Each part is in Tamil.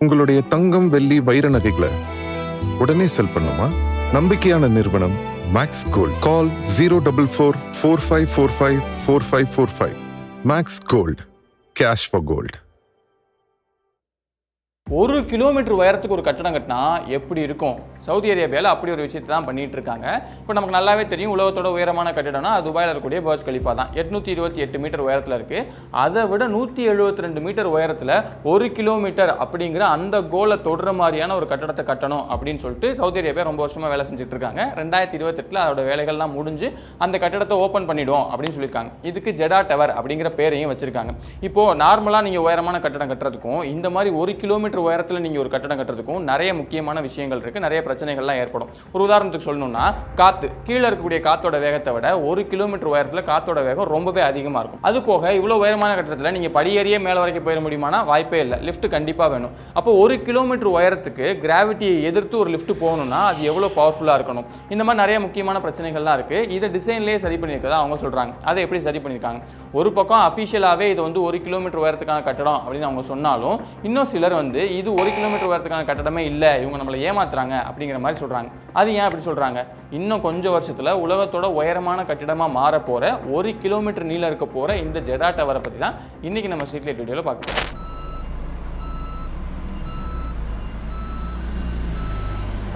உங்களுடைய தங்கம், வெள்ளி, வைர நகைகளை உடனே செல் பண்ணுமா? நம்பிக்கையான நிறுவனம் Max Gold. Call 04445454545. Max Gold, cash for gold. 1 kilometre உயரத்துக்கு ஒரு கட்டடம் கட்டினா எப்படி இருக்கும்? சவுதி அரேபியாவில் அப்படி ஒரு விஷயத்தை தான் பண்ணிட்டு இருக்காங்க. இப்போ நமக்கு நல்லாவே தெரியும், உலகத்தோட உயரமான கட்டிடம்னா அது துபாயில் இருக்கக்கூடிய பர்ஜ் கலிஃபா தான். 828 மீட்டர் உயரத்தில் இருக்குது. அதை விட 172 மீட்டர் உயரத்தில் 1 கிலோமீட்டர் அப்படிங்கிற அந்த கோலை தொடுற மாதிரியான ஒரு கட்டடத்தை கட்டணும் அப்படின்னு சொல்லிட்டு சவுதி அரேபியா ரொம்ப வருஷமாக வேலை செஞ்சுட்டு இருக்காங்க. 2028 அதோட வேலைகள்லாம் முடிஞ்சு அந்த கட்டடத்தை ஓப்பன் பண்ணிடும் அப்படின்னு சொல்லியிருக்காங்க. இதுக்கு ஜெடா டவர் அப்படிங்கிற பேரையும் வச்சிருக்காங்க. இப்போ நார்மலாக நீங்கள் உயரமான கட்டடம் கட்டுறதுக்கும் இந்த மாதிரி 1 கிலோமீட்டர் உயரத்தில் நீங்கள் ஒரு கட்டடம் கட்டுறதுக்கும் நிறைய முக்கியமான விஷயங்கள் இருக்குது, நிறைய பிரச்சனைகள்லாம் ஏற்படும். ஒரு உதாரணத்துக்கு சொல்லணும்னா, காற்று கீழே இருக்கக்கூடிய காற்றோட வேகத்தை விட 1 கிலோமீட்டர் உயரத்தில் காற்றோட வேகம் ரொம்பவே அதிகமாக இருக்கும். அது போக இவ்வளோ உயரமான கட்டடத்தில் நீங்கள் படியேறியே மேலே வரைக்கும் போயிட முடியுமானா வாய்ப்பே இல்லை. லிஃப்ட் கண்டிப்பாக வேணும். அப்போ 1 கிலோமீட்டர் உயரத்துக்கு கிராவிட்டியை எதிர்த்து ஒரு லிஃப்ட் போகணும்னா அது எவ்வளோ பவர்ஃபுல்லாக இருக்கணும்? இந்த மாதிரி நிறைய முக்கியமான பிரச்சனைகள்லாம் இருக்குது. இதை டிசைன்லேயே சரி பண்ணியிருக்கதா அவங்க சொல்கிறாங்க. அதை எப்படி சரி பண்ணியிருக்காங்க? ஒரு பக்கம் அஃபிஷியலாகவே இது வந்து 1 கிலோமீட்டர் உயரத்துக்கான கட்டடம் அப்படின்னு அவங்க சொன்னாலும், இன்னும் சிலர் வந்து இது 1 கிலோமீட்டர் உயரத்துக்கான கட்டடமே இல்லை, இவங்க நம்மளை ஏமாத்துறாங்க அப்படிங்கிற மாதிரி சொல்றாங்க. அது ஏன் அப்படி சொல்றாங்க? இன்னும் கொஞ்சம் வருஷத்துல உலகத்தோட உயரமான கட்டிடமா மாற போற 1 கிலோமீட்டர் நீளம் இருக்க போற இந்த ஜெடா டவரை பத்தி தான் இன்னைக்கு நம்ம ஸ்ட்ரீட் லைட் வீடியோல பார்க்கலாம்.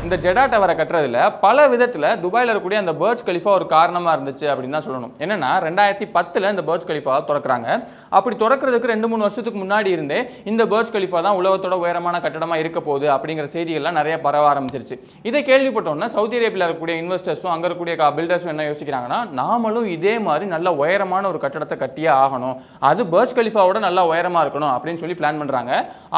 இந்த ஜெடா டவரை கட்டுறதுல பல விதத்தில் துபாயில் இருக்கக்கூடிய அந்த பர்ஜ் கலிஃபா ஒரு காரணமாக இருந்துச்சு அப்படின்னு தான் சொல்லணும். என்னன்னா 2010 இந்த பர்ஜ் கலிஃபாவை திறக்கிறாங்க. அப்படி திறக்கிறதுக்கு 2-3 வருஷத்துக்கு முன்னாடி இருந்தே இந்த பர்ஜ் கலிஃபா தான் உலகத்தோட உயரமான கட்டடமாக இருக்க போகுது அப்படிங்கிற செய்திகள்லாம் நிறைய பரவ ஆரம்பிச்சிருச்சு. இதை கேள்விப்பட்டோம்னா சவுதி அரேபியாவில் இருக்கக்கூடிய இன்வெஸ்டர்ஸும் அங்கே இருக்கக்கூடிய பில்டர்ஸும் என்ன யோசிக்கிறாங்கன்னா, நாமளும் இதே மாதிரி நல்ல உயரமான ஒரு கட்டடத்தை கட்டியே ஆகணும், அது பர்ஜ் கலிஃபாவோட நல்லா உயரமாக இருக்கணும் அப்படின்னு சொல்லி பிளான் பண்ணுறாங்க.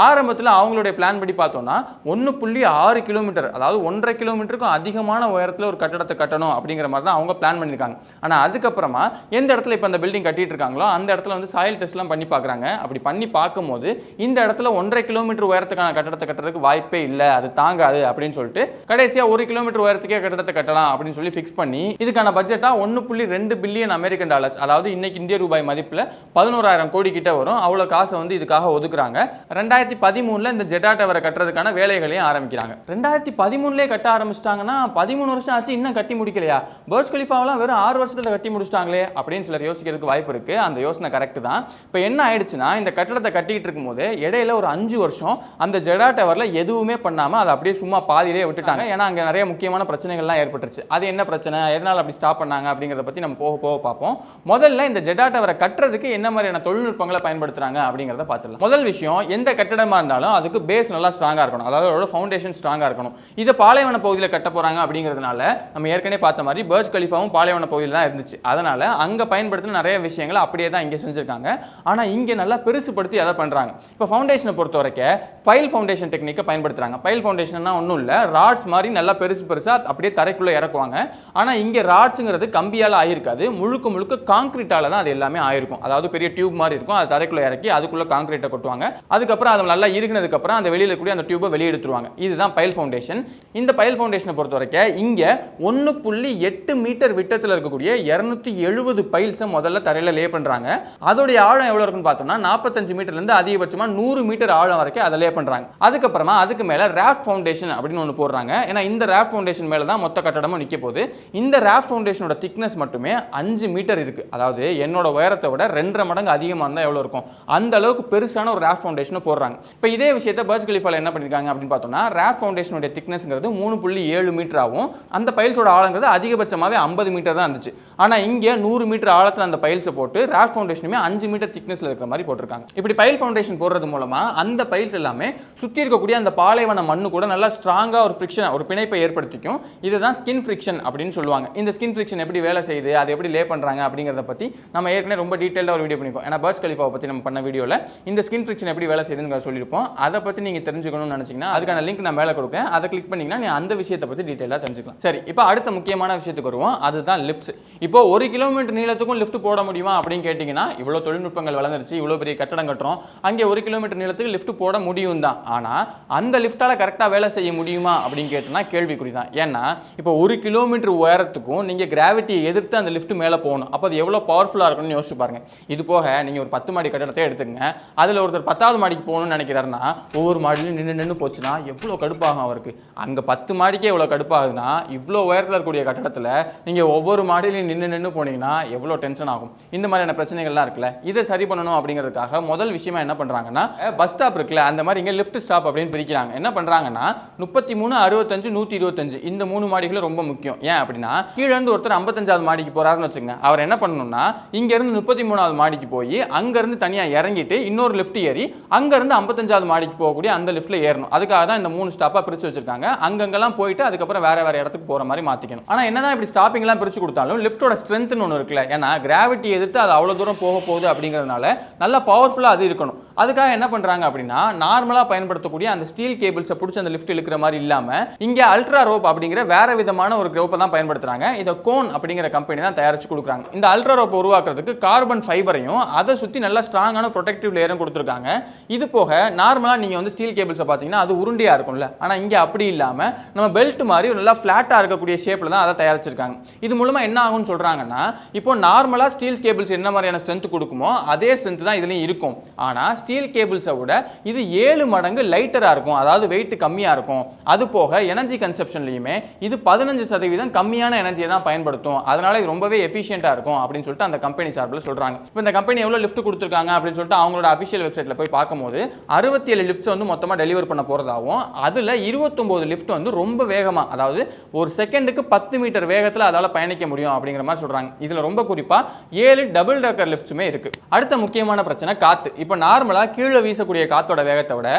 ஆரம்பத்தில் அவங்களுடைய பிளான் படி பார்த்தோம்னா 1.6 கிலோமீட்டர், அதாவது 1.5 கிலோமீட்டருக்கும் அதிகமான உயரத்தில் ஒரு கட்டடத்தை கட்டணும் அப்படிங்கிற மாதிரி தான் அவங்க பிளான் பண்ணியிருக்காங்க. ஆனால் அதுக்கப்புறமா எந்த இடத்துல இப்போ அந்த பில்டிங் கட்டிட்டு இருக்காங்களோ அந்த இடத்துல வந்து சாயில் டெஸ்ட்லாம் பண்ணி பார்க்குறாங்க. அப்படி பண்ணி பார்க்கும்போது இந்த இடத்துல 1.5 கிலோமீட்டர் உயரத்துக்கான கட்டடத்தை கட்டுறதுக்கு வாய்ப்பே இல்லை, அது தாங்காது அப்படின்னு சொல்லிட்டு கடைசியாக 1 கிலோமீட்டர் உயரத்துக்கே கட்டடத்தை கட்டலாம் அப்படின்னு சொல்லி ஃபிக்ஸ் பண்ணி இதுக்கான பட்ஜெட்டாக 1.2 பில்லியன் அமெரிக்கன் டாலர்ஸ், அதாவது இன்னைக்கு இந்திய ரூபாய் மதிப்பில் 11,000 கோடி கிட்ட வரும், அவ்வளோ காசை வந்து இதுக்காக ஒதுக்குறாங்க. 2013 இந்த ஜெடா டவரை கட்டுறதுக்கான வேலைகளையும் ஆரம்பிக்கிறாங்க. 2013 கட்ட ஆரம்பிச்சிட்டாங்கன்னா 13 வருஷம் ஆச்சு, இன்னும் கட்டி முடிக்கலையா? பர்ஜ் கலிஃபாவெல்லாம் வெறும் 6 வருஷத்துல கட்டி முடிச்சிட்டாங்களே அப்படின்னு சிலர் யோசிக்கிறதுக்கு வாய்ப்பு இருக்கு. அந்த யோசனை கரெக்ட் தான். இப்போ என்ன ஆயிடுச்சுன்னா, இந்த கட்டடத்தை கட்டிட்டு இருக்கும்போது இடையில ஒரு 5 வருஷம் அந்த ஜெடா டவர்ல எதுவுமே பண்ணாம அதை அப்படியே சும்மா பாதியிலே விட்டுட்டாங்க. ஏன்னா அங்கே நிறைய முக்கியமான பிரச்சனைகள்லாம் ஏற்பட்டுருச்சு. அது என்ன பிரச்சனை, எதனால அப்படி ஸ்டாப் பண்ணாங்க அப்படிங்கிறத பத்தி நம்ம போக போக பார்ப்போம். முதல்ல இந்த ஜெடா டவரை கட்டுறதுக்கு என்ன மாதிரியான தொழில்நுட்பங்களை பயன்படுத்துறாங்க அப்படிங்கிறத பார்த்துடலாம். முதல் விஷயம், எந்த கட்டடமா இருந்தாலும் அதுக்கு பேஸ் நல்லா ஸ்ட்ராங்கா இருக்கணும், அதாவது அதோட ஃபவுண்டேஷன் ஸ்ட்ராங்கா இருக்கணும். இதை பாலைவன பகுதியில் கட்ட போறாங்க அப்படிங்கிறதுனால நம்ம ஏற்கனவே பார்த்த மாதிரி பர்ஜ் கலிஃபாவும் பாலைவன பகுதியில் தான் இருந்துச்சு. அதனால அங்க பயன்படுத்தின நிறைய விஷயங்களை அப்படியே தான் இங்கே செஞ்சிருக்காங்க. ஆனா இங்க நல்லா பெருசுபடுத்தி அதை பண்றாங்க. இப்போ ஃபவுண்டேஷனை பொறுத்த வரைக்கும் பைல் ஃபவுண்டேஷன் டெக்னிக்கை பயன்படுத்துறாங்க. பைல் ஃபவுண்டேஷன்னா ஒன்றும் இல்லை, ராட்ஸ் மாதிரி நல்லா பெருசா அப்படியே தரைக்குள்ள இறக்குவாங்க. ஆனா இங்க ராட்ஸுங்கிறது கம்பியால ஆயிருக்காது, முழுக்க முழுக்க கான்கிரீட்டால தான் அது எல்லாமே ஆயிருக்கும். அதாவது பெரிய டியூப் மாதிரி இருக்கும், அது தரைக்குள்ள இறக்கி அதுக்குள்ள கான்கிரீட்டை கொட்டுவாங்க. அதுக்கப்புறம் அது நல்லா இருக்கினதுக்கு அப்புறம் அந்த வெளியில கூடிய அந்த டியூபை வெளியே எடுத்துருவாங்க. இதுதான் பைல் ஃபவுண்டேஷன். இந்த பைல் ஃபவுண்டேஷனை பொறுத்த வரைக்கும் இங்க 1.8 மீட்டர் விட்டத்தில் இருக்கக்கூடிய 270 பைல்ஸை முதல்ல தரையில லே பண்றாங்க. அதோடைய ஆழம் எவ்வளவு இருக்குன்னு பார்த்தோம்னா 45 மீட்டர்ல இருந்து அதிகபட்சமா 100 மீட்டர் ஆழம் வரைக்கும் அதை லே பண்றாங்க. அதுக்கப்புறமா அதுக்கு மேல ராஃப்ட் ஃபவுண்டேஷன் அப்படின்னு ஒன்று போடுறாங்க. ஏன்னா இந்த ராஃப்ட் ஃபவுண்டேஷன் மேல தான் மொத்த கட்டடமும் நிக்க போகுது. இந்த ராஃப்ட் ஃபவுண்டேஷனோட திக்னஸ் மட்டுமே 5 மீட்டர் இருக்கு. அதாவது என்னோட உயரத்தை விட 2.5 மடங்கு அதிகமாக இருந்தால் எவ்வளவு இருக்கும், அந்த அளவுக்கு பெருசான ஒரு ராஃப்ட் ஃபவுண்டேஷனை போடுறாங்க. இப்போ இதே விஷயத்தை பர்ஜ் கலிஃபால என்ன பண்ணிருக்காங்க அப்படின்னு பார்த்தோம்னா, ராஃப்ட் ஃபவுண்டேஷனோட திக்னஸ்ங்கிறது 3.7 மீட்டர் ஆகும். அந்த பைல்ஸோட ஆழங்கிறது அதிகபட்சமாவே 50 மீட்டர் தான் இருந்துச்சு. ஆனா இங்க 100 மீட்டர் ஆழத்துல அந்த பைல்ஸை போட்டு ராஃப்ட் ஃபவுண்டேஷனுமே 5 மீட்டர் திக்னஸ்ல இருக்கிற மாதிரி போட்டிருக்காங்க. இப்படி பைல் ஃபவுண்டேஷன் போடுறது மூலமா அந்த பைல்ஸ் எல்லாமே சுத்தி இருக்கக்கூடிய அந்த பாலைவன மண்ணு கூட நல்லா ஸ்ட்ராங்கா ஒரு ஃபிரிக்ஷன், ஒரு பிணைப்பை ஏற்படுத்திக்கும். இதுதான் ஸ்கின் ஃபிரிக்ஷன் அப்படின்னு சொல்லுவாங்க. இந்த ஸ்கின் ஃபிரிக்ஷன் எப்படி வேலை செய்யுது, அது எப்படி லே பண்றாங்க அப்படிங்கறத பத்தி நம்ம ஏற்கனவே ரொம்ப டீடைலா ஒரு வீடியோ பண்ணிருக்கோம். ஏன்னா பர்ஜ் கலிஃபாவை பத்தி நம்ம பண்ண வீடியோல இந்த ஸ்கின் ஃபிரிக்ஷன் எப்படி வேலை செய்யுதுன்னு சொல்லியிருப்போம். அதை பத்தி நீங்க தெரிஞ்சுக்கணும்னு நினைச்சீங்கன்னா அதுக்கான லிங்க் நான் மேல கொடுப்பேன். அதை கிளிக் பண்ணீங்கன்னா நீ அந்த விஷயத்தை பத்தி டீடைலா தெரிஞ்சுக்கலாம். சரி, இப்போ அடுத்த முக்கியமான விஷயத்துக்கு வருவோம், அதுதான் லிஃப்ட்ஸ். இப்போ 1 கிலோமீட்டர் நீளத்துக்கும் லிஃப்ட் போட முடியுமா அப்படின்னு கேட்டீங்கன்னா, இவ்வளவு தொழில்நுட்பங்கள் வளர்ந்துருச்சு, இவ்வளவு பெரிய கட்டடம் கட்டுறோம், அங்கே 1 கிலோமீட்டர் நீளத்துக்கு லிஃப்ட் போட முடியும் முடியும் தான். ஆனால் அந்த லிஃப்ட்டால் கரெக்டாக வேலை செய்ய முடியுமா அப்படின்னு கேட்டோம்னா கேள்விக்குறி தான். ஏன்னா இப்போ 1 கிலோமீட்டர் உயரத்துக்கும் நீங்கள் கிராவிட்டியை எதிர்த்து அந்த லிஃப்ட் மேலே போகணும். அப்போ அது எவ்வளோ பவர்ஃபுல்லாக இருக்கும்னு யோசிச்சு பாருங்க. இது போக நீங்கள் ஒரு 10 மாடி கட்டடத்தை எடுத்துங்க, அதில் ஒருத்தர் 10வது மாடிக்கு போகணும்னு நினைக்கிறாருன்னா ஒவ்வொரு மாடியிலும் நின்று போச்சுன்னா எவ்வளோ கடுப்பாகும் அவருக்கு. அங்கே 10 மாடிக்கே எவ்வளோ கடுப்பாகுதுன்னா இவ்வளோ உயரத்தில் இருக்கக்கூடிய கட்டடத்தில் நீங்கள் ஒவ்வொரு மாடியிலையும் நின்று போனீங்கன்னா எவ்வளோ டென்ஷன் ஆகும். இந்த மாதிரியான பிரச்சனைகள்லாம் இருக்குல்ல, இதை சரி பண்ணணும் அப்படிங்கிறதுக்காக முதல் விஷயமா என்ன பண்ணுறாங்கன்னா, பஸ் ஸ்டாப் இருக்குல்ல, அந்த மாதிரி இங்கே லிஃப்ட் ஸ்டாப் அப்படின்னு பிரிக்கிறாங்க. என்ன பண்ணுறாங்கன்னா 33, 65, 125 இந்த 3 மாடிகளும் ரொம்ப முக்கியம். ஏன் அப்படின்னா கீழே இருந்து ஒருத்தர் 55வது மாடிக்கு போறாருன்னு வச்சுங்க, அவர் என்ன பண்ணணும்னா இங்க இருந்து 33வது மாடிக்கு போய் அங்க இருந்து தனியா இறங்கிட்டு இன்னொரு லிஃப்ட் ஏறி அங்க இருந்து 55வது மாடிக்கு போகக்கூடிய அந்த லிஃப்ட்ல ஏறணும். அதுக்காக தான் இந்த 3 ஸ்டாப்பா பிரிச்சு வச்சிருக்காங்க. அங்கங்கெல்லாம் போயிட்டு அதுக்கப்புறம் வேற வேற இடத்துக்கு போற மாதிரி மாத்திக்கணும். ஆனா என்னதான் இப்படி ஸ்டாப்பிங் எல்லாம் பிரிச்சு கொடுத்தாலும் லிஃப்டோட ஸ்ட்ரென்த்னு ஒன்று இருக்குல்ல, ஏன்னா கிராவிட்டி எதிர்த்து அது அவ்வளவு தூரம் போக போகுது அப்படிங்கிறதுனால நல்லா பவர்ஃபுல்லா அது இருக்கணும். அதுக்காக என்ன பண்றாங்க அப்படின்னா நார்மலா பயன்படுத்தக்கூடிய அந்த ஸ்டீல் கேபிள்ஸை பிடிச்சி அந்த லிஃப்ட் இழுக்கிற மாதிரி இல்லாம இங்க அல்ட்ரா ரோப் அப்படிங்கிற வேற விதமான ஒரு ரோப்பை தான் பயன்படுத்துறாங்க. இதை கோன் அப்படிங்கிற கம்பெனி தான் தயாரிச்சு கொடுக்குறாங்க. இந்த அல்ட்ரா ரோப் உருவாக்குறதுக்கு கார்பன் ஃபைபரையும் அதை சுத்தி நல்லா ஸ்ட்ராங்கான ப்ரொடெக்டிவ் லேயரும் கொடுத்துருக்காங்க. இது போக நார்மலா நீங்க வந்து ஸ்டீல் கேபிள்ஸை பார்த்தீங்கன்னா அது உருண்டையா இருக்கும்ல, ஆனா இங்க அப்படி இல்லாம நம்ம பெல்ட் மாதிரி நல்லா ஃபிளாட்டா இருக்கக்கூடிய ஷேப்ல தான் அதை தயாரிச்சிருக்காங்க. இது மூலமா என்ன ஆகும்னு சொல்றாங்கன்னா, இப்போ நார்மலா ஸ்டீல் கேபிள்ஸ் என்ன மாதிரியான ஸ்ட்ரென்த் கொடுக்குமோ அதே ஸ்ட்ரென்த் தான் இதுலயும் இருக்கும். ஆனா ஸ்டீல் கேபிள்ஸை விட இது 7 மடங்கு லைட்டரா இருக்கும், அதாவது வெயிட் கம்மியா இருக்கும். அது போக எனர்ஜி கன்சப்ஷன்லயுமே இது 15% கம்மியான எனர்ஜியை தான் பயன்படுத்தும். அதனால இது ரொம்பவே எஃபிஷியன்ட்டா இருக்கும் அப்படின்னு சொல்லிட்டு அந்த கம்பெனி சார்பில் சொல்றாங்க. இப்போ இந்த கம்பெனி எவ்வளவு லிஃப்ட் கொடுத்துருக்காங்க அப்படின்னு சொல்லிட்டு அவங்களோட அபிஷியல் வெப்சைட்ல போய் பார்க்கும்போது 67 லிஃப்ட்ஸ் வந்து மொத்தமா டெலிவர் பண்ண போறதாவும், அதுல 29 லிஃப்ட் வந்து ரொம்ப வேகமா, அதாவது ஒரு செகண்டுக்கு 10 மீட்டர் வேகத்துல அதால பயணிக்க முடியும் அப்படிங்கிற மாதிரி சொல்றாங்க. இதுல ரொம்ப குறிப்பா 7 டபுள் டக்கர் லிஃப்ட்ஸுமே இருக்கு. அடுத்த முக்கியமான பிரச்சனை காத்து. இப்போ நார்மலா கீழே வீசக்கூடிய காத்தோட வேகத்தை விட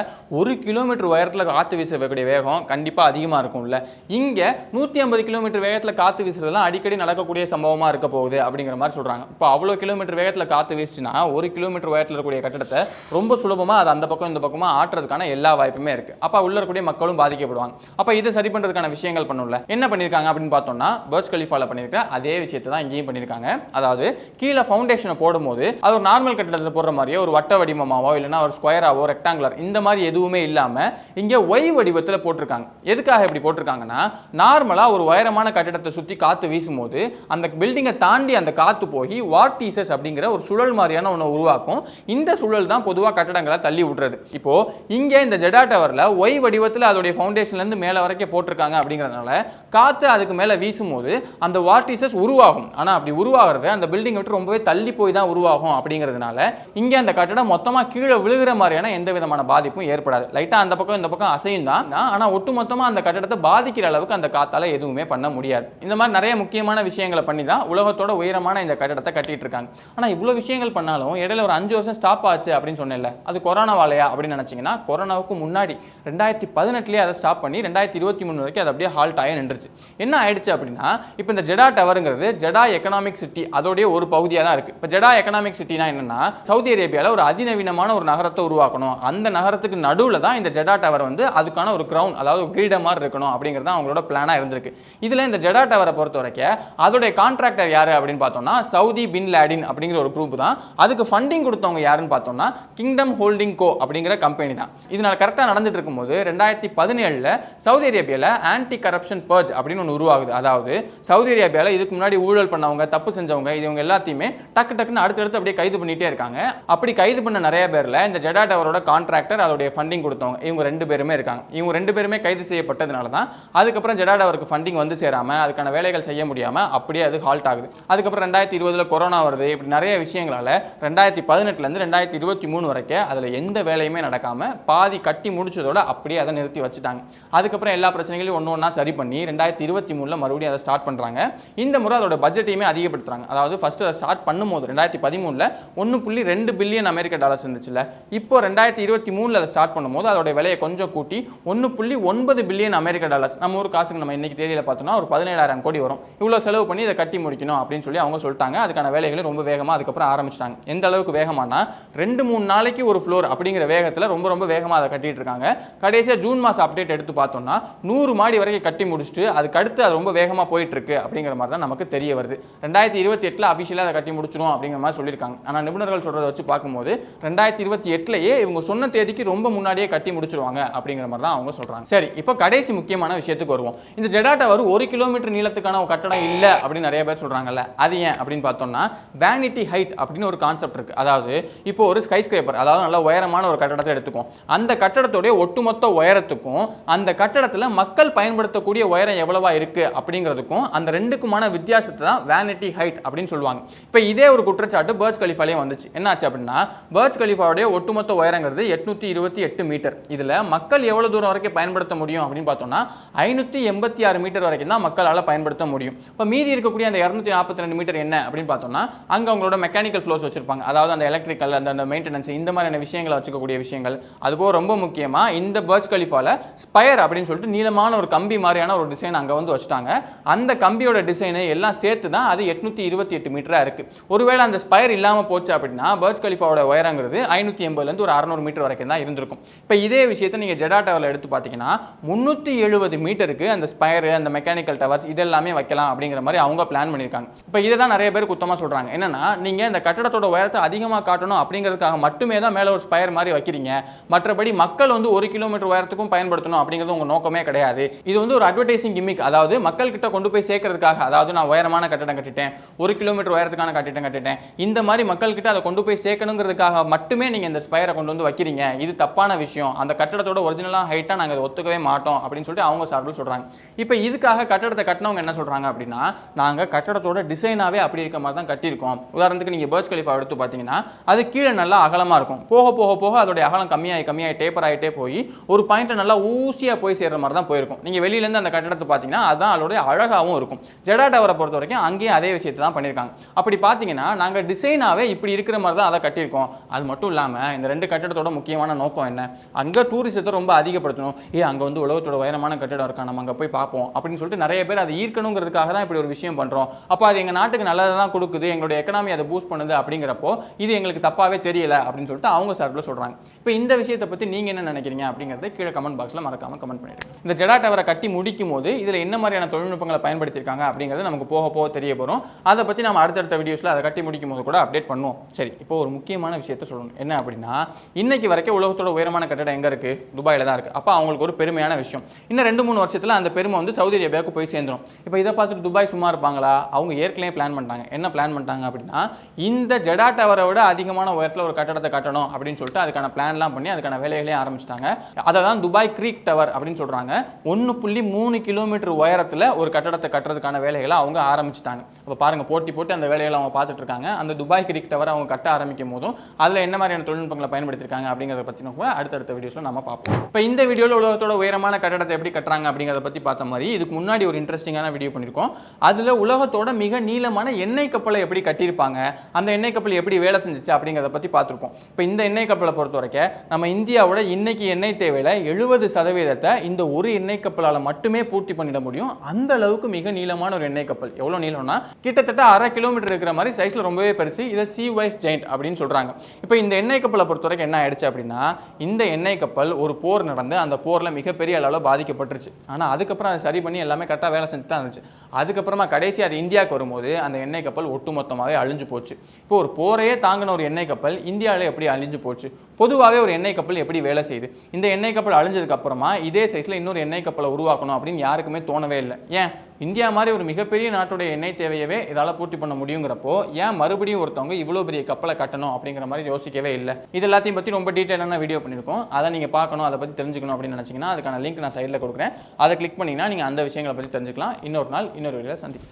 1 கிலோமீட்டர் உயரத்துல காத்து வீசக்கூடிய வேகம் கண்டிப்பா அதிகமா இருக்கும்ல. இங்க 150 கிலோமீட்டர் வேகத்துல காத்து வீசுறதுலாம் அடிக்கடி நடக்கக்கூடிய சம்பவமா இருக்க போகுது அப்படிங்கிற மாதிரி சொல்றாங்க. இப்போ அவ்வளோ கிலோமீட்டர் வேகத்துல காத்து வீசுச்சுன்னா 1 கிலோமீட்டர் உயரத்தில் இருக்கக்கூடிய கட்டடத்தை ரொம்ப சுலபமா அது அந்த பக்கம் இந்த பக்கமா ஆட்டுறதுக்கான எல்லா வாய்ப்புமே இருக்கு. அப்ப உள்ள இருக்கக்கூடிய மக்களும் பாதிக்கப்படுவாங்க. அப்ப இதை சரி பண்றதுக்கான விஷயங்கள் பண்ணணும்ல. என்ன பண்ணிருக்காங்க அப்படின்னு பார்த்தோம்னா பர்ஜ் கலிஃபால பண்ணிருக்க அதே விஷயத்தை தான் இங்கேயும் பண்ணிருக்காங்க. அதாவது கீழே ஃபவுண்டேஷனை போடும்போது அது ஒரு நார்மல் கட்டடத்தில் போடுற மாதிரியே ஒரு வட்ட வடிவமாவோ இல்லைன்னா ஒரு ஸ்கொயராவோ ரெக்டாங்குலர் இந்த மாதிரி எதுவுமே இல்லாம இங்க ஒய் வடிவத்தில் போட்டிருக்காங்க. எதுக்காக இப்படி போட்டிருக்காங்கன்னா, நார்மலா ஒரு உயரமான கட்டடத்தை சுத்தி காத்து வீசும்போது அந்த பில்டிங்கை தாண்டி அந்த காத்து போய் வார்டிசஸ் அப்படிங்கிற ஒரு சுழல் மாதிரியான ஒன்று உருவாக்கும். இந்த சுழல் தான் பொதுவாக கட்டடங்களை தள்ளி விடுறது. இப்போ இங்க இந்த ஜெடா டவர்ல ஒய் வடிவத்தில் அதோடைய ஃபவுண்டேஷன்ல இருந்து மேல வரைக்கும் போட்டிருக்காங்க அப்படிங்கிறதுனால காத்து அதுக்கு மேல வீசும்போது அந்த வார்டிசஸ் உருவாகும். ஆனா அப்படி உருவாகிறது அந்த பில்டிங் விட்டு ரொம்பவே தள்ளி போய் தான் உருவாகும் அப்படிங்கிறதுனால இங்க அந்த கட்டடம் மொத்தமா கீழே விழுகிற மாதிரியான எந்த விதமான பாதிப்பும் ஏற்படாது. லைட்டா அந்த பக்கம் இந்த பக்கம் அசையும் தான், ஆனா ஒட்டுமொத்தமா அந்த கட்டடத்தை பாதிக்கிற அளவுக்கு அந்த காத்தால எதுவுமே பண்ண முடியாது. இந்த மாதிரி நிறைய முக்கியமான விஷயங்களை பண்ணி தான் உலகத்தோட உயரமான இந்த கட்டடத்தை கட்டிட்டு இருக்காங்க. ஆனா இவ்வளவு விஷயங்கள் பண்ணாலும் இடையில ஒரு 5 வருஷம் ஸ்டாப் ஆச்சு அப்படின்னு சொன்னேன்ல, அது கொரோனாவாலையா அப்படின்னு நினைச்சீங்கன்னா கொரோனாவுக்கு முன்னாடி 2018 அதை ஸ்டாப் பண்ணி 2023 வரைக்கும் அது அப்படியே ஹால்ட் ஆகி நின்றுச்சு. என்ன ஆயிடுச்சு அப்படின்னா, இப்போ இந்த ஜெடா டவருங்கிறது ஜெடா எக்கனாமிக் சிட்டி அதோடைய ஒரு பகுதியாக தான் இருக்கு. இப்போ ஜெடா எக்கனாமிக் சிட்டினா என்னன்னா, சவுதி அரேபியாவில் ஒரு அதிநவீனமான ஒரு நகரத்தை உருவாக்கணும். அந்த நகரத்துக்கு நடுவில் தான் இந்த ஜெடா டவர் வந்து அதுக்கான ஒரு கிரவுண்ட், அதாவது கிரீடம் மாதிரி இருக்கணும் அப்படிங்கிறது அவங்களோட பிளானா இருந்திருக்கு. இதுல இந்த ஜெடா டவரை பொறுத்த வரைக்கும் அதோடைய கான்ட்ராக்டர் யாரு அப்படின்னு பார்த்தோம்னா சவுதி பின் லாடின் அப்படிங்கிற ஒரு குரூப் தான். அதுக்கு ஃபண்டிங் கொடுத்தவங்க யாருன்னு பார்த்தோம்னா கிங்டம் ஹோல்டிங் கோ அப்படிங்கிற கம்பெனி தான். இதனால கரெக்டாக நடந்துட்டு இருக்கும்போது 2017 சவுதி அரேபியாவில் ஆன்டி கரப்ஷன் பர்ஜ் அப்படின்னு ஒன்று உருவாகுது. அதாவது சவுதி அரேபியாவில் இதுக்கு முன்னாடி ஊழல் பண்ணவங்க, தப்பு செஞ்சவங்க, இவங்க எல்லாத்தையுமே டக்குன்னு அடுத்தடுத்து அப்படியே கைது பண்ணிட்டே இருக்காங்க. அப்படி கைது பண்ண நிறைய பேர்ல இந்த ஜெடா டவரோட கான்ட்ராக்டர் அதோடைய ஃபண்டிங் கொடுத்தவங்க இவங்க 2 பேருமே இருக்காங்க. இவங்க 2 பேருமே கைது செய்யப்பட்டதுனால தான் அதுக்கப்புறம் ஜெடா டவருக்கு ஃபண்டிங் வந்து சேராம அதுக்கான வேலைகள் செய்ய முடியாம அப்படியே அது ஹால்ட் ஆகுது. அதுக்கப்புறம் 2020 கொரோனா வருது. இப்படி நிறைய விஷயங்களால 2018 இருந்து 2023 வரைக்கும் அதுல எந்த வேலையுமே நடக்காம பாதி கட்டி முடிச்சதோட அப்படியே அதை நிறுத்தி வச்சுட்டாங்க. அதுக்கப்புறம் எல்லா பிரச்சனைகளையும் ஒன்னொன்னா சரி பண்ணி 2023 மறுபடியும் அதை ஸ்டார்ட் பண்றாங்க. இந்த முறை அதோட பட்ஜெட்டையுமே அதிகப்படுத்துறாங்க. அதாவது ஃபர்ஸ்ட் அதை ஸ்டார்ட் பண்ணும்போது 2013 $1.2 பில்லியன் அமெரிக்க டாலர்ஸ் இருந்துச்சுல்ல, இப்போ 2023 அதை ஸ்டார்ட் பண்ணும்போது அதோட விலையை கொஞ்சம் கூட்டி $1.9 பில்லியன் அமெரிக்க டாலர்ஸ், நம்ம ஒரு காசுக்கு நம்ம இன்னைக்கு தேதியில பார்த்தோம்னா ஒரு 17,000 கோடி வரும். இவ்வளவு செலவு பண்ணி இதை கட்டி முடிக்கணும் அப்படின்னு சொல்லி அவங்க சொல்லிட்டாங்க. அதுக்கான வேலைகளை ரொம்ப வேகமா அதுக்கப்புறம் ஆரம்பிச்சிட்டாங்க. எந்த அளவுக்கு வேகமானா 2-3 நாளைக்கு ஒரு ஃப்ளோர் அப்படிங்கிற வேகத்துல ரொம்ப வேகமா அதை கட்டிட்டு இருக்காங்க. கடைசியா ஜூன் மாசம் அப்டேட் எடுத்து பார்த்தோம்னா 100 மாடி வரைக்கும் கட்டி முடிச்சுட்டு அதுக்கு அடுத்து அது ரொம்ப வேகமாக போயிட்டு இருக்கு அப்படிங்கிற மாதிரி தான் நமக்கு தெரிய வருது. 2028 அஃபிஷியலாக அதை கட்டி முடிச்சிடும் அப்படிங்கிற மாதிரி சொல்லியிருக்காங்க. ஆனால் நிபுணர்கள் சொல்றதை வச்சு பார்க்கும்போது 2028லயே இவங்க சொன்ன தேதிக்கு ரொம்ப முன்னாடியே கட்டி முடிச்சிருவாங்க அப்படிங்கிற மாதிரி தான் அவங்க சொல்றாங்க. சரி, இப்போ கடைசி முக்கியமான விஷயத்துக்கு வருவோம். இந்த ஜெடா டவர் 1 கிலோமீட்டர் நீளத்துக்கான ஒரு கட்டடம் இல்ல அப்படின்னு நிறைய பேர் சொல்றாங்கல்ல, அது ஏன் அப்படின்னு பார்த்தோம்னா வேனிட்டி ஹைட் அப்படின்னு ஒரு கான்செப்ட் இருக்கு. அதாவது இப்போ ஒரு ஸ்கை ஸ்கிரேப்பர், அதாவது நல்ல உயரமான ஒரு கட்டடத்தை எடுத்துக்கும். அந்த கட்டடத்துடைய ஒட்டுமொத்த உயரத்துக்கும் அந்த கட்டடத்துல மக்கள் பயன்படுத்தக்கூடிய உயரம் எவ்வளவா இருக்கு அப்படிங்கிறதுக்கும் அந்த ரெண்டுக்குமான வித்தியாசத்தை தான் வேனிட்டி ஹைட் அப்படின்னு சொல்லுவாங்க. இப்போ இதே ஒரு குற்றச்சாட்டு பர்ஜ் கலிஃபாலயே வந்துச்சு. என்னாச்சு அப்படின்னா பர்ஜ் கலிஃபாவுடைய ஒட்டுமொத்த உயரங்கிறது 828 மீட்டர். இதுல மக்கள் எவ்வளவு தூரம் வரைக்கும் பயன்படுத்த முடியும் அப்படின்னு பார்த்தோம்னா 586 மீட்டர் வரைக்கும் தான் மக்களால் பயன்படுத்த முடியும். இப்போ மீதி இருக்கக்கூடிய அந்த 242 மீட்டர் என்ன அப்படின்னு பார்த்தோம்னா அங்க அவங்களோட மெக்கானிக்கல் ஃப்ளோஸ் வச்சிருப்பாங்க. அதாவது அந்த எலக்ட்ரிக்கல், அந்த மெயின்டெனன்ஸ், இந்த மாதிரியான விஷயங்களை வச்சுக்கக்கூடிய விஷயங்கள். அதுபோக ரொம்ப முக்கியமா இந்த பர்ஜ் கலிஃபால ஸ்பயர் அப்படின்னு சொல்லிட்டு நீளமான ஒரு கம்பி மாதிரியான ஒரு டிசைன் அங்க வந்து வச்சுட்டாங்க. அந்த கம்பியோட டிசைன் எல்லாம் சேர்த்து தான் அது 828 மீட்டரா இருக்கு. ஒருவேளை அந்த ஸ்பயர் இல்லாம போச்சு அப்படின்னா பர்ஜ் கலிஃபாவோட உயரங்கிறது 580 இருந்து ஒரு 600 மீட்டர் வரைக்கும் தான் இருந்திருக்கும். இப்போ இதே விஷயத்தை நீங்க ஜெடா டவர்ல எடுத்து பார்த்தீங்கன்னா 370 மீட்டருக்கு அந்த ஸ்பயர், அந்த மெக்கானிக்கல் டவர்ஸ் இதெல்லாமே வைக்கலாம் அப்படிங்கிற மாதிரி அவங்க பிளான் பண்ணியிருக்காங்க. இப்போ இதை தான் நிறைய பேர் குத்தமா சொல்றாங்க. என்னன்னா நீங்க இந்த கட்டடத்தோட உயரத்தை அதிகமாக காட்டணும் அப்படிங்கிறதுக்காக மட்டுமே தான் மேல ஒரு ஸ்பயர் மாதிரி வைக்கிறீங்க. மற்றபடி மக்கள் வந்து 1 கிலோமீட்டர் உயரத்துக்கும் பயன்படுத்தணும் அப்படிங்கிறது உங்க நோக்கமே கிடையாது. இது வந்து ஒரு அட்வர்டைசிங் கிமிக், அதாவது மக்கள் கிட்ட கொண்டு போய் சேர்க்கறதுக்காக. அதாவது நான் உயரமான கட்டடம் கட்டிட்டேன், 1 கிலோமீட்டர் உயரத்துக்கான கட்டிட்டேன், இந்த மாதிரி மக்கள் கிட்ட அதை கொண்டு போய் சேர்க்கணுங்கிறதுக்காக மட்டுமே நீங்க இந்த ஸ்பயரை கொண்டு வந்து வைக்கிறீங்க. இது தப்பான விஷயம். அந்த கட்டடத்தோட ஒரிஜினலா ஹைட்டா நாங்க அதை ஒத்துக்கவே மாட்டோம் அப்படின்னு சொல்லிட்டு அவங்க சார்பில் சொல்றாங்க. இப்போ இதுக்காக கட்டடத்தை கட்டினவங்க என்ன சொல்றாங்க அப்படின்னா நாங்க கட்டடத்தோட டிசைனாவே அப்படி இருக்க மாதிரி தான் கட்டியிருக்கோம். உதாரணத்துக்கு நீங்க பர்ஜ் கலிஃபா எடுத்து பார்த்தீங்கன்னா அது கீழே நல்லா அகலமா இருக்கும். போக போக போக அதோட அகலம் கம்மியாகி டேப்பர் ஆகிட்டே போய் ஒரு பாயிண்ட் நல்லா ஊசியா போய் சேர்ற மாதிரி தான் போயிருக்கும். நீங்க வெளியில இருந்து அந்த கட்டடத்தை பார்த்தீங்கன்னா அதுதான் அதோட அழகாகவும் இருக்கும். ஜெடா டவரை பொறுத்த வரைக்கும் அங்கேயும் அதே விஷயத்தை தான் பண்ணியிருக்காங்க. அப்படி பார்த்தீங்கன்னா நாங்க டிசைனாவே இப்படி இருக்கிற மாதிரி தான் அதை கட்டியிருக்கோம். அது மட்டும் இல்லாம இந்த ரெண்டு கட்டடத்தோட முக்கியமான நோக்கம் என்ன, அங்க டூரிசத்தை ரொம்ப அதிகப்படுத்தணும். அங்க வந்து உலகத்தோட உயரமான கட்டடம் இருக்கா, நம்ம அங்க போய் பார்ப்போம் அப்படின்னு சொல்லிட்டு நிறைய பேர் அதை ஈர்க்கணுங்கிறதுக்காக தான் இப்படி ஒரு விஷயம் பண்றோம். அப்போ அது எங்க நாட்டுக்கு நல்லதை தான் கொடுக்குது, எங்களுடைய எக்கனாமி அதை பூஸ்ட் பண்ணுது அப்படிங்கிறப்போ இது எங்களுக்கு தப்பாவே தெரியல அப்படின்னு சொல்லிட்டு அவங்க சார்பில் சொல்றாங்க. இப்போ இந்த விஷயத்தை பத்தி நீங்க என்ன நினைக்கிறீங்க அப்படிங்கறத கீழே கமெண்ட் பாக்ஸ்ல மறக்காம கமெண்ட் பண்ணிடுங்க. இந்த ஜெடா டவரை கட்டி முடிக்கும் போது இதுல என்ன மாதிரியான தொழில்நுட்பங்களை பயன்படுத்தியிருக்காங்க அப்படிங்கிறது நமக்கு போக போக தெரிய வரும். அதை பத்தி நம்ம அடுத்தடுத்த வீடியோஸ்ல அதை கட்டி முடிக்கும் போது கூட அப்டேட் பண்ணுவோம். சரி, இப்போ ஒரு முக்கியமான விஷயத்தை சொல்லணும். என்ன அப்படின்னா இன்னைக்கு வரைக்கும் உலகத்தோட உயரமான கட்டடம் எங்க இருக்கு? துபாயில தான் இருக்கு. அப்ப அவங்களுக்கு ஒரு பெருமையான விஷயம். இன்னும் 2-3 வருஷத்துல அந்த பெருமை வந்து சவுதி அரேபியாவுக்கு போய் சேர்ந்துடும். இப்போ இதை பார்த்துட்டு துபாய் சும்மா இருப்பாங்களா? அவங்க ஏற்கனவே பிளான் பண்ணிட்டாங்க. என்ன பிளான் பண்ணிட்டாங்க அப்படின்னா இந்த ஜெடா டவரை விட அதிகமான உயரத்தில் ஒரு கட்டடத்தை கட்டணும் அப்படின்னு சொல்லிட்டு அதுக்கான பிளான்லாம் பண்ணி அதுக்கான வேலைகளையும் ஆரம்பிச்சிட்டாங்க. அதை தான் துபாய் கிரீக் டவர் அப்படின்னு சொல்றாங்க. 1.3 கிலோமீட்டர் உயரத்தில் ஒரு கட்டடத்தை கட்டுறதுக்கான வேலைகளை அவங்க ஆரம்பிச்சிட்டாங்க. அப்போ பாருங்க, போட்டு அந்த வேலைகளை அவங்க பார்த்துட்டு இருக்காங்க. அந்த துபாய் கிரீக் டவர் அவங்க கட்ட ஆரம்பிக்கும் போதும் அதில் என்ன மாதிரியான தொழில்நுட்பங்களை பயன்படுத்திருக்காங்க அப்படிங்கிறத பற்றி கூட அடுத்தடுத்த வீடியோஸ்ல நம்ம பார்ப்போம். இப்போ இந்த வீடியோவில் உலகத்தோட உயரமான கட்டடத்தை எப்படி கட்டுறாங்க அப்படிங்கிறத பற்றி பார்த்த மாதிரி இதுக்கு முன்னாடி ஒரு இன்ட்ரெஸ்டிங்கான வீடியோ பண்ணியிருக்கோம். அதில் உலகத்தோட மிக நீளமான எண்ணெய் கப்பலை எப்படி கட்டியிருப்பாங்க, அந்த எண்ணெய் கப்பல் எப்படி வேலை செஞ்சிச்சு அப்படிங்கிறத பற்றி பார்த்துருப்போம். இப்போ இந்த எண்ணெய் கப்பலை பொறுத்த வரைக்கும் நம்ம இந்தியாவோட இன்னைக்கு எண்ணெய் தேவையில 70% இந்த ஒரு எண்ணெய் கப்பலால் மட்டுமே பூர்த்தி பண்ணிட முடியும். அந்த அளவுக்கு மிக நீளமான ஒரு எண்ணெய் கப்பல். எவ்வளவு நீளம்னா கிட்டத்தட்ட 1/2 கிலோமீட்டர் இருக்கிற மாதிரி சைஸ்ல ரொம்பவே பெருசு. இதை சீ வைஸ் ஜெயிண்ட் அப்படின்னு சொல்றாங்க. இப்போ இந்த எண்ணெய் கப்பலை பொறுத்த வரைக்கும் என்ன ஆயிடுச்சு அப்படின்னா இந்த எண்ணெய் கப்பல் ஒரு போர் நடந்து அந்த போர்ல மிகப்பெரிய அளவில் பாதிக்கப்பட்டுருச்சு. ஆனா அதுக்கப்புறம் அதை சரி பண்ணி எல்லாமே கரெக்டா வேலை செஞ்சு தான் இருந்துச்சு. அதுக்கப்புறமா கடைசி அது இந்தியாவுக்கு வரும்போது அந்த எண்ணெய் கப்பல் ஒட்டுமொத்தமாகவே அழிஞ்சு போச்சு. இப்போ ஒரு போரையே தாங்கின ஒரு எண்ணெய் கப்பல் இந்தியாவில் எப்படி அழிஞ்சு போச்சு? பொதுவாகவே ஒரு எண்ணெய் கப்பல் எப்படி வேலை செய்யுது? இந்த எண்ணெய் கப்பல் அழிஞ்சதுக்கு அப்புறமா இதே சைஸ்ல இன்னொரு எண்ணெய் கப்பலை உருவாக்கணும் அப்படின்னு யாருக்குமே தோணவே இல்லை. ஏன் இந்தியா மாதிரி ஒரு மிகப்பெரிய நாட்டுடைய எண்ணெய் தேவையவே இதால பூர்த்தி பண்ண முடியுங்கிறப்போ ஏன் மறுபடியும் ஒருத்தவங்க இவ்வளவு பெரிய கப்பலை கட்டணும் அப்படிங்கிற மாதிரி யோசிக்கவே இல்லை. இது எல்லாத்தையும் பத்தி ரொம்ப டீட்டெயிலான வீடியோ பண்ணியிருக்கோம். அதை நீங்க பார்க்கணும், அதை பத்தி தெரிஞ்சுக்கணும் அப்படின்னு நினைச்சீங்கன்னா அதுக்கான லிங்க் நான் சைடில் கொடுக்குறேன். அதை கிளிக் பண்ணீங்கன்னா நீங்க அந்த விஷயங்களை பத்தி தெரிஞ்சுக்கலாம். இன்னொரு நாள் இன்னொரு வீடியோவில் சந்திப்போம்.